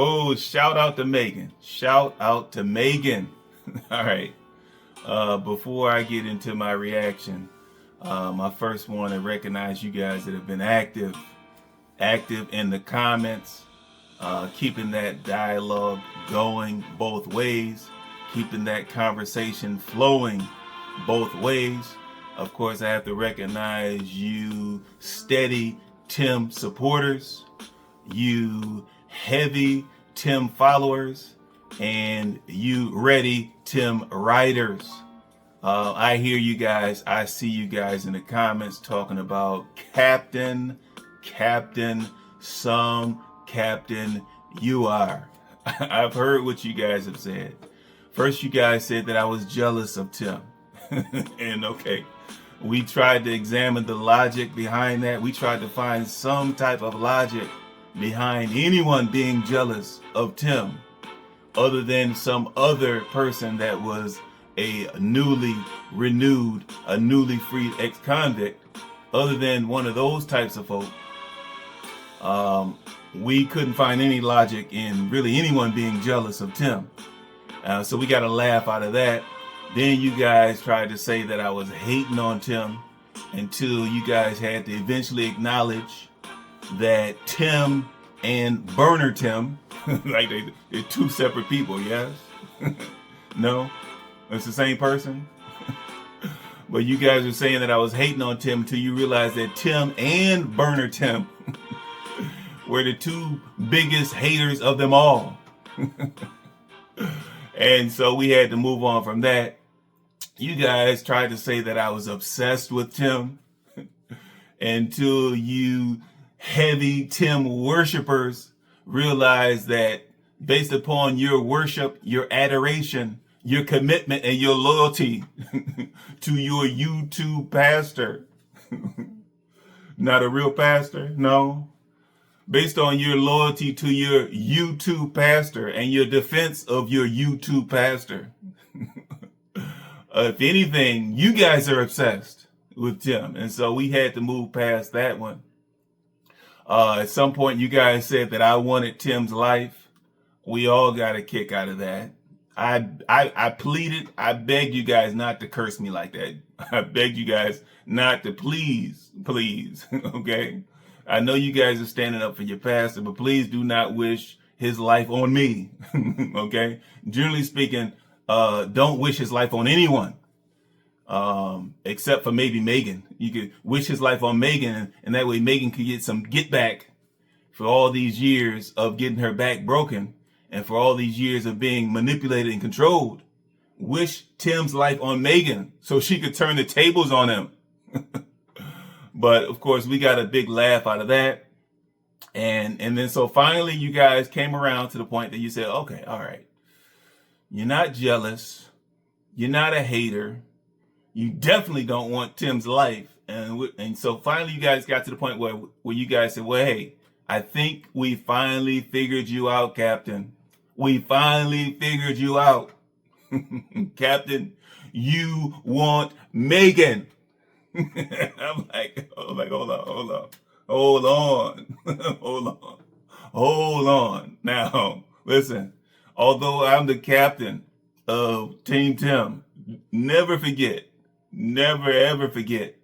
Oh, shout out to Meagan. Shout out to Meagan. All right. Before I get into my reaction, I first want to recognize you guys that have been active in the comments, keeping that dialogue going both ways, keeping that conversation flowing both ways. Of course, I have to recognize you steady Tim supporters, you heavy Tim followers, and you ready Tim riders. I hear you guys. I see you guys in the comments talking about Captain, some Captain you are. I've heard what you guys have said. First, you guys said that I was jealous of Tim. And okay, we tried to examine the logic behind that. We tried to find some type of logic behind anyone being jealous of Tim, other than some other person that was a newly renewed, a newly freed ex-convict. Other than one of those types of folk, we couldn't find any logic in really anyone being jealous of Tim. So we got a laugh out of that. Then you guys tried to say that I was hating on Tim until you guys had to eventually acknowledge that Tim and Burner Tim, like they're two separate people, yes? No? It's the same person? But you guys are saying that I was hating on Tim until you realized that Tim and Burner Tim were the two biggest haters of them all. And so we had to move on from that. You guys tried to say that I was obsessed with Tim until you heavy Tim worshipers realized that based upon your worship, your adoration, your commitment, and your loyalty to your YouTube pastor, not a real pastor, no. Based on your loyalty to your YouTube pastor and your defense of your YouTube pastor. If anything, you guys are obsessed with Tim. And so we had to move past that one. At some point, you guys said that I wanted Tim's life. We all got a kick out of that. I pleaded, I begged you guys not to curse me like that. I begged you guys not to please, okay? I know you guys are standing up for your pastor, but please do not wish his life on me, okay? Generally speaking, don't wish his life on anyone, except for maybe Meagan. You could wish his life on Meagan, and that way Meagan could get some get back for all these years of getting her back broken and for all these years of being manipulated and controlled. Wish Tim's life on Meagan so she could turn the tables on him. But of course, we got a big laugh out of that. And then so finally you guys came around to the point that you said, okay, all right. You're not jealous. You're not a hater. You definitely don't want Tim's life. And so finally you guys got to the point where you guys said, well, hey, I think we finally figured you out, Captain. We finally figured you out. Captain, you want Meagan. I'm like, hold on. Now, listen, although I'm the captain of Team Tim, never ever forget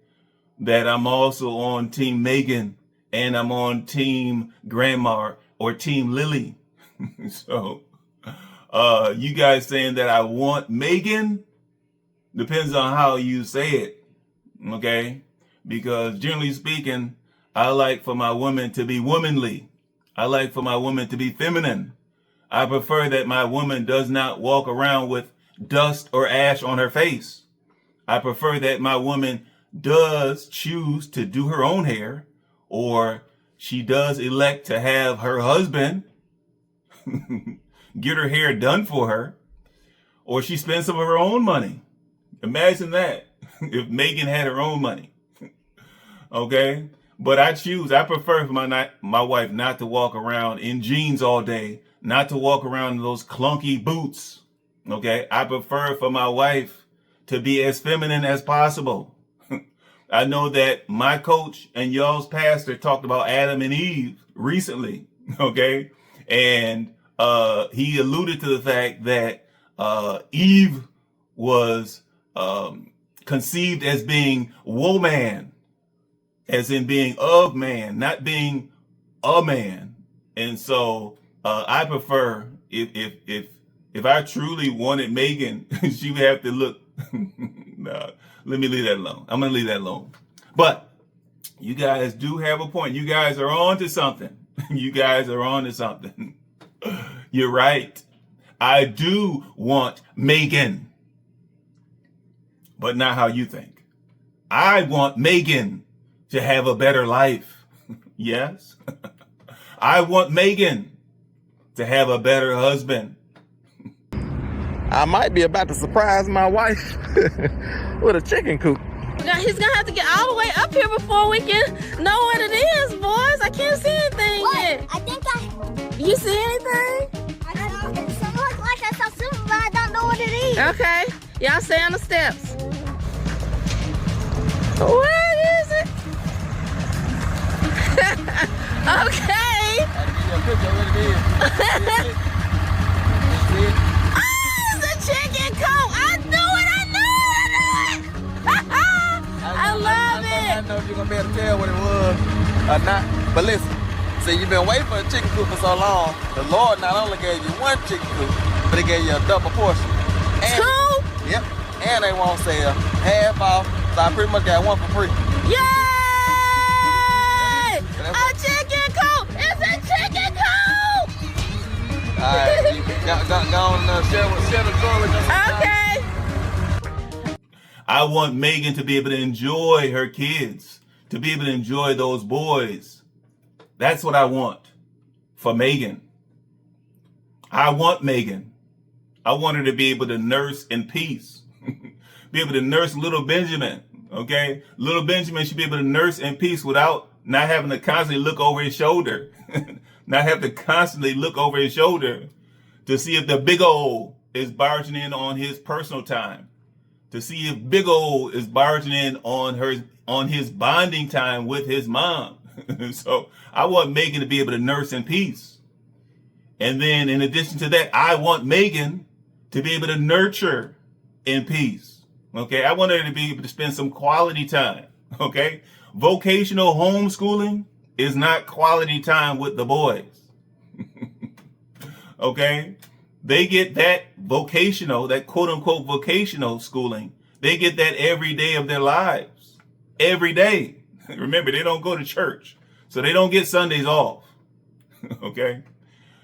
that I'm also on Team Meagan and I'm on Team Grandma or Team Lily. So, you guys saying that I want Meagan depends on how you say it. Okay, because generally speaking, I like for my woman to be womanly. I like for my woman to be feminine. I prefer that my woman does not walk around with dust or ash on her face. I prefer that my woman does choose to do her own hair, or she does elect to have her husband get her hair done for her, or she spends some of her own money. Imagine that. If Meagan had her own money. Okay? But I prefer for my wife not to walk around in jeans all day, not to walk around in those clunky boots. Okay? I prefer for my wife to be as feminine as possible. I know that my coach and y'all's pastor talked about Adam and Eve recently. Okay? And he alluded to the fact that Eve was conceived as being woman, as in being of man, not being a man. And so I prefer, if I truly wanted Meagan, she would have to look. No, let me leave that alone. I'm gonna leave that alone. But you guys do have a point. You guys are on to something. You guys are on to something. You're right. I do want Meagan, but not how you think. I want Meagan to have a better life. Yes. I want Meagan to have a better husband. I might be about to surprise my wife with a chicken coop. Now he's gonna have to get all the way up here before we can know what it is, boys. I can't see anything yet. I think You see anything? it looks like I saw something, but I don't know what it is. Okay. Y'all stay on the steps. What is it? Okay. Oh, it's a chicken coop. I knew it. I love it. I don't know if you're gonna be able to tell what it was or not. But listen, see, you've been waiting for a chicken coop for so long. The Lord not only gave you one chicken coop, but He gave you a double portion. And, 2? Yep. And they won't sell half off. So I pretty much got one for free. Yay! A chicken coop! It's a chicken coop! Alright, you go on share the story with us. Okay. I want Meagan to be able to enjoy her kids, to be able to enjoy those boys. That's what I want for Meagan. I want Meagan. I want her to be able to nurse in peace, be able to nurse little Benjamin. Okay, little Benjamin should be able to nurse in peace without not having to constantly look over his shoulder, not have to constantly look over his shoulder to see if the big old is barging in on his personal time, to see if big old is barging in on his bonding time with his mom. So I want Meagan to be able to nurse in peace. And then in addition to that, I want Meagan to be able to nurture in peace. Okay, I want her to be able to spend some quality time. Okay, vocational homeschooling is not quality time with the boys. Okay, they get that vocational, that quote unquote vocational schooling. They get that every day of their lives. Every day. Remember, they don't go to church, so they don't get Sundays off. Okay,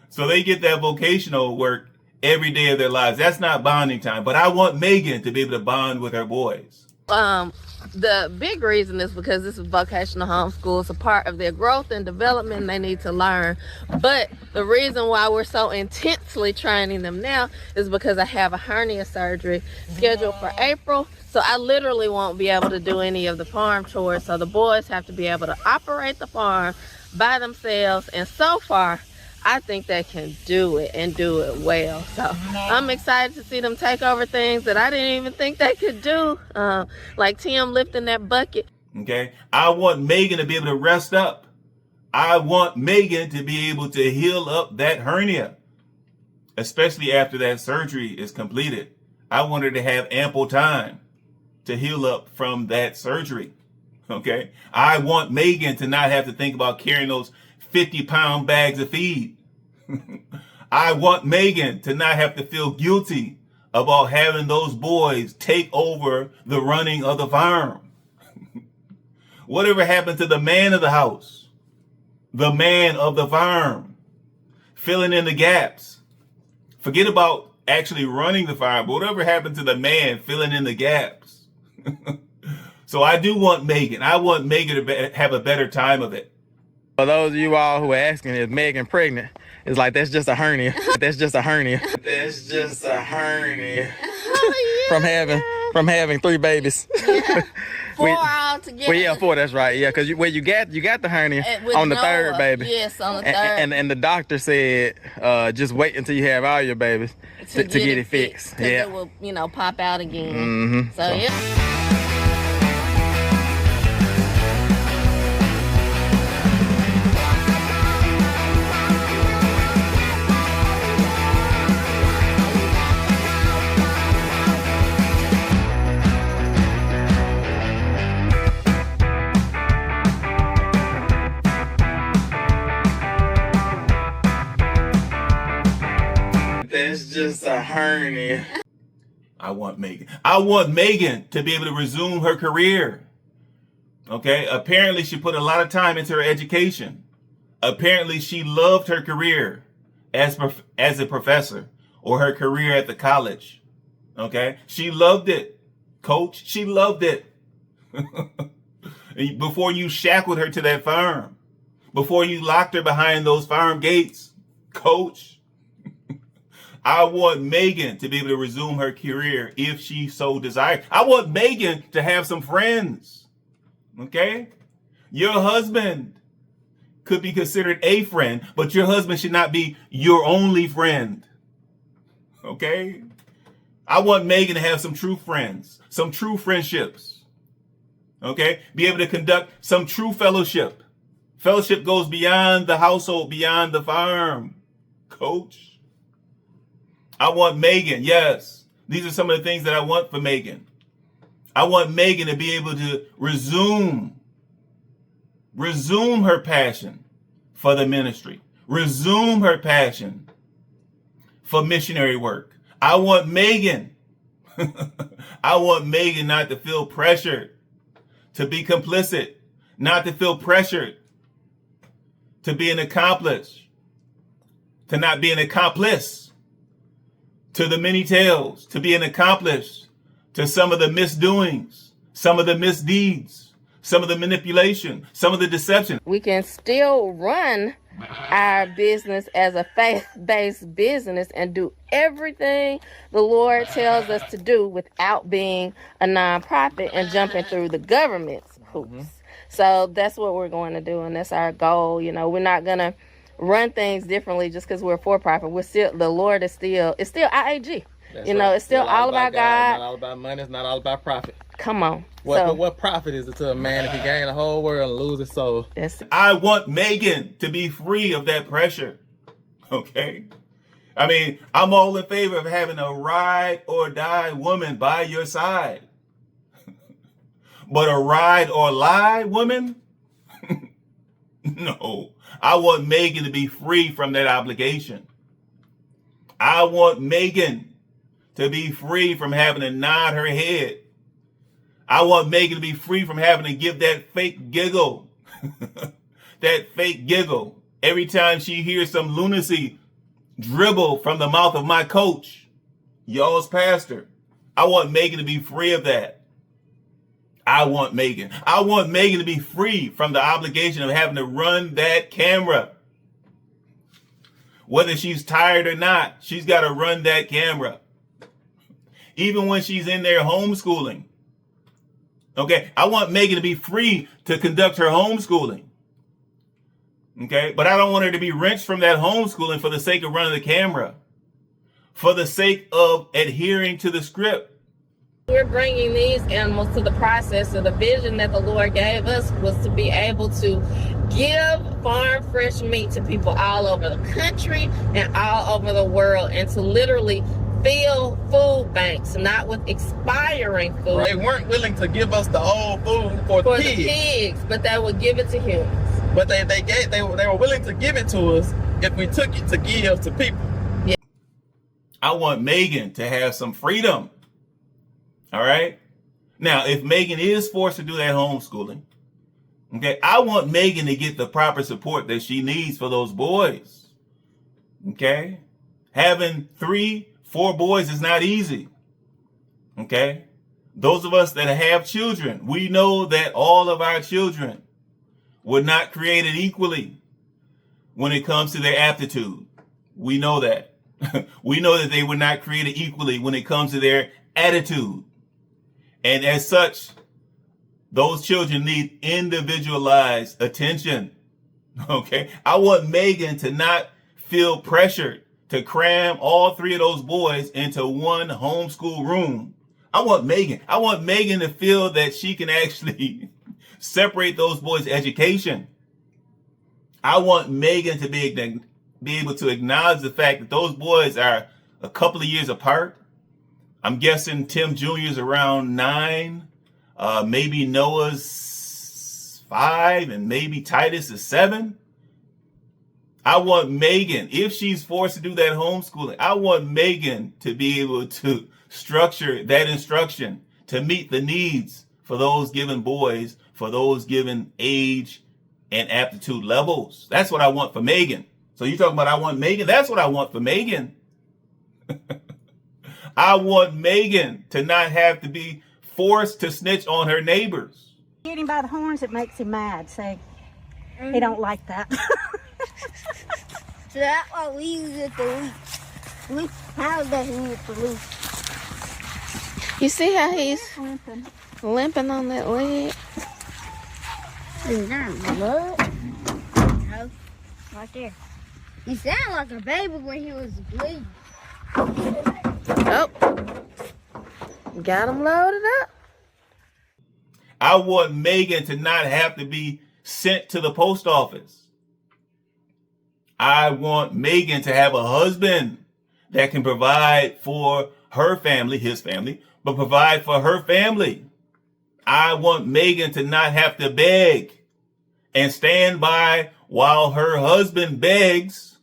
so they get that vocational work every day of their lives. That's not bonding time, but I want Meagan to be able to bond with her boys. The big reason is because this is vocational homeschool. It's a part of their growth and development. They need to learn. But the reason why we're so intensely training them now is because I have a hernia surgery scheduled for April. So I literally won't be able to do any of the farm chores. So the boys have to be able to operate the farm by themselves. And so far, I think they can do it and do it well. So I'm excited to see them take over things that I didn't even think they could do. Like Tim lifting that bucket. Okay. I want Meagan to be able to rest up. I want Meagan to be able to heal up that hernia, especially after that surgery is completed. I want her to have ample time to heal up from that surgery. Okay. I want Meagan to not have to think about carrying those 50-pound bags of feed. I want Meagan to not have to feel guilty about having those boys take over the running of the farm. Whatever happened to the man of the house, the man of the farm, filling in the gaps? Forget about actually running the farm, but whatever happened to the man filling in the gaps? So I do want Meagan. I want Meagan to have a better time of it. For those of you all who are asking, is Meagan pregnant? It's like, that's just a hernia. That's just a hernia. That's just a hernia. Oh, yeah. From having 3 babies. Yeah. 4 altogether. Well, yeah, 4. That's right. Yeah, because you got the hernia on the 3rd baby. Yes, on the 3rd. And the doctor said, just wait until you have all your babies to get it fixed. Because it will, pop out again. Mm-hmm. So yeah. it's just a hernia. I want Meagan to be able to resume her career. Okay? Apparently, she put a lot of time into her education. Apparently, she loved her career as a professor or her career at the college. Okay? She loved it, coach. She loved it. Before you shackled her to that farm, before you locked her behind those farm gates, coach, I want Meagan to be able to resume her career if she so desires. I want Meagan to have some friends. Okay? Your husband could be considered a friend, but your husband should not be your only friend. Okay? I want Meagan to have some true friends, some true friendships. Okay? Be able to conduct some true fellowship. Fellowship goes beyond the household, beyond the farm. Coach. I want Meagan, yes. These are some of the things that I want for Meagan. I want Meagan to be able to resume her passion for the ministry. Resume her passion for missionary work. I want Meagan. I want Meagan not to feel pressured to be complicit, not to feel pressured to be an accomplice, to not be an accomplice to the many tales, to be an accomplice to some of the misdoings, some of the misdeeds, some of the manipulation, some of the deception. We can still run our business as a faith-based business and do everything the Lord tells us to do without being a nonprofit and jumping through the government's hoops. So that's what we're going to do, and that's our goal. You know, we're not going to run things differently just because we're for-profit. We're still, the Lord is still, it's still IAG. That's you know, right. it's still all about God. It's not all about money. It's not all about profit. Come on. What profit is it to a man if he gain the whole world and lose his soul? I want Meagan to be free of that pressure. Okay? I mean, I'm all in favor of having a ride or die woman by your side. But a ride or lie woman? No. I want Meagan to be free from that obligation. I want Meagan to be free from having to nod her head. I want Meagan to be free from having to give that fake giggle. That fake giggle. Every time she hears some lunacy dribble from the mouth of my coach, y'all's pastor. I want Meagan to be free of that. I want Meagan to be free from the obligation of having to run that camera. Whether she's tired or not, she's got to run that camera. Even when she's in there homeschooling. Okay, I want Meagan to be free to conduct her homeschooling. Okay, but I don't want her to be wrenched from that homeschooling for the sake of running the camera. For the sake of adhering to the script. We're bringing these animals to the process. So the vision that the Lord gave us was to be able to give farm fresh meat to people all over the country and all over the world, and to literally fill food banks, not with expiring food. They weren't willing to give us the old food for the pigs, but they would give it to humans. But they were willing to give it to us if we took it to give to people. Yeah. I want Meagan to have some freedom. All right. Now, if Meagan is forced to do that homeschooling, okay, I want Meagan to get the proper support that she needs for those boys. Okay. Having 3-4 boys is not easy. Okay. Those of us that have children, we know that all of our children were not created equally when it comes to their aptitude. We know that. We know that they were not created equally when it comes to their attitude. And as such, those children need individualized attention. Okay. I want Meagan to not feel pressured to cram all 3 of those boys into one homeschool room. I want Meagan to feel that she can actually separate those boys' education. I want Meagan to be able to acknowledge the fact that those boys are a couple of years apart. I'm guessing Tim Jr. is around 9, maybe Noah's 5, and maybe Titus is 7. I want Meagan, if she's forced to do that homeschooling, I want Meagan to be able to structure that instruction to meet the needs for those given boys, for those given age and aptitude levels. That's what I want for Meagan. So you talking about I want Meagan? That's what I want for Meagan. I want Meagan to not have to be forced to snitch on her neighbors. Get him by the horns, it makes him mad. See, he don't like that. So that's why we use it to leaf. How does he use it to leaf? You see how he's Limping. limping on that leg? Is that blood? No, right there. He sounded like a baby when he was bleeding. Oh, got him loaded up. I want Meagan to not have to be sent to the post office. I want Meagan to have a husband that can provide for her family, his family, but provide for her family. I want Meagan to not have to beg and stand by while her husband begs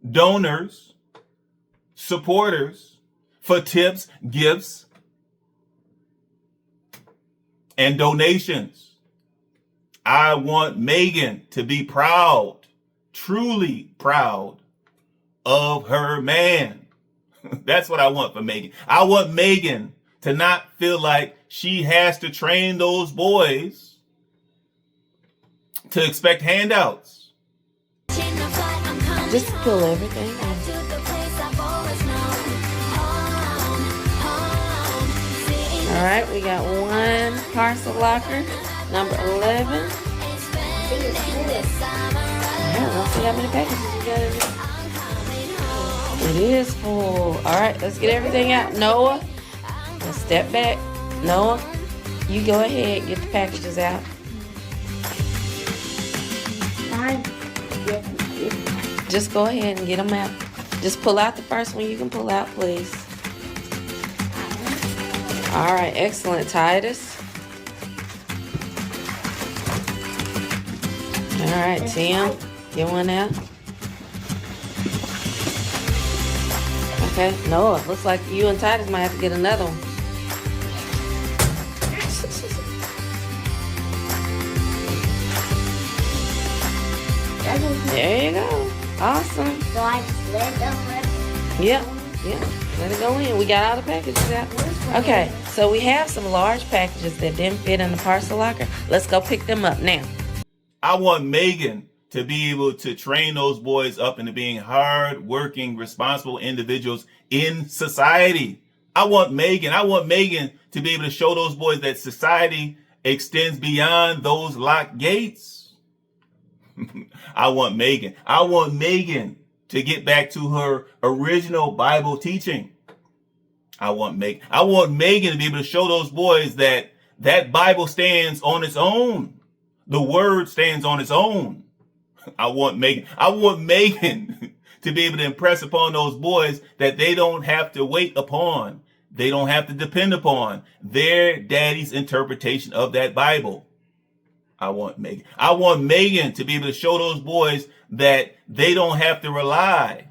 donors, supporters for tips, gifts, and donations. I want Meagan to be proud, truly proud of her man. That's what I want for Meagan. I want Meagan to not feel like she has to train those boys to expect handouts. Just pull everything out. All right, we got one parcel locker, number 11. Yeah, let's see how many packages you got in there. It is full. All right, let's get everything out. Noah, let's step back. Noah, you go ahead, get the packages out. Just go ahead and get them out. Just pull out the first one you can pull out, please. All right, excellent, Titus. All right, Tim, get one out. Okay, Noah, looks like you and Titus might have to get another one. There you go. Awesome. So I just let them Yeah, let it go in. We got all the packages out. Okay, so we have some large packages that didn't fit in the parcel locker. Let's go pick them up now. I want Meagan to be able to train those boys up into being hard-working, responsible individuals in society. I want Meagan to be able to show those boys that society extends beyond those locked gates. I want Meagan to get back to her original Bible teaching. I want Meagan to be able to show those boys that Bible stands on its own. The word stands on its own. I want Meagan to be able to impress upon those boys that they don't have to wait upon, they don't have to depend upon their daddy's interpretation of that Bible. I want Meagan to be able to show those boys that they don't have to rely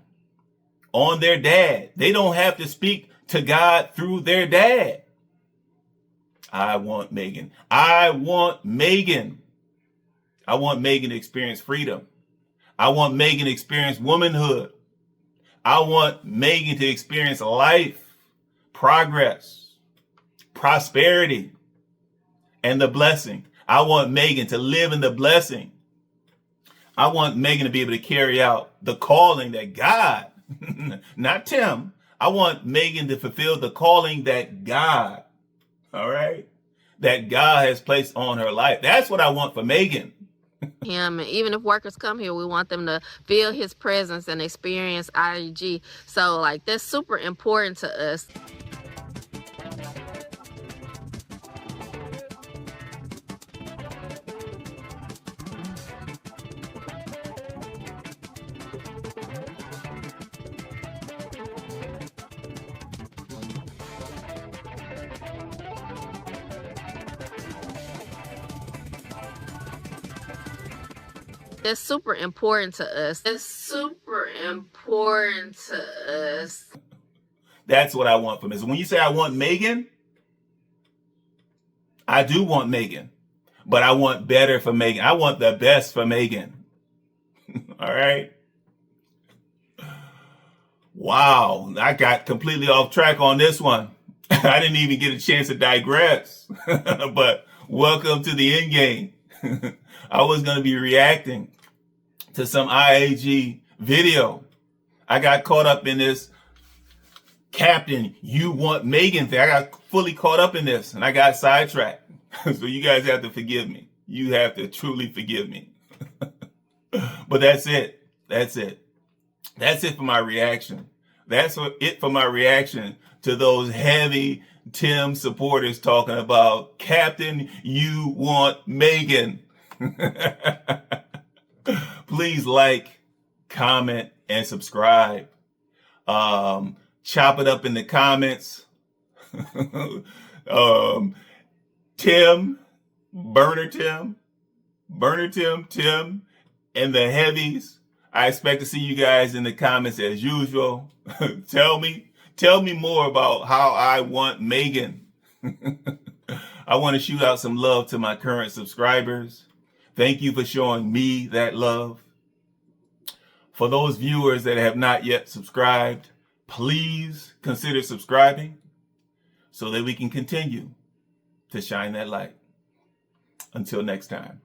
on their dad. They don't have to speak to God through their dad. I want Meagan to experience freedom. I want Meagan to experience womanhood. I want Meagan to experience life, progress, prosperity, and the blessing. I want Meagan to live in the blessing. I want Meagan to be able to carry out the calling that God, not Tim. I want Meagan to fulfill the calling that God, all right, that God has placed on her life. That's what I want for Meagan. Him, and even if workers come here, we want them to feel his presence and experience IAG. So like that's super important to us. It's super important to us. It's super important to us. That's what I want from it. So when you say I want Meagan, I do want Meagan, but I want better for Meagan. I want the best for Meagan. All right. Wow, I got completely off track on this one. I didn't even get a chance to digress. But welcome to the end game. I was going to be reacting to some IAG video. I got caught up in this Captain, you want Meagan thing. I got fully caught up in this and I got sidetracked. So you guys have to forgive me. You have to truly forgive me. But that's it. That's it. That's it for my reaction. That's it for my reaction to those heavy Tim supporters talking about Captain, you want Meagan. Please like, comment, and subscribe. Chop it up in the comments. Tim, Burner Tim, and the heavies. I expect to see you guys in the comments as usual. Tell me more about how I want Meagan. I want to shoot out some love to my current subscribers. Thank you for showing me that love. For those viewers that have not yet subscribed, please consider subscribing so that we can continue to shine that light. Until next time.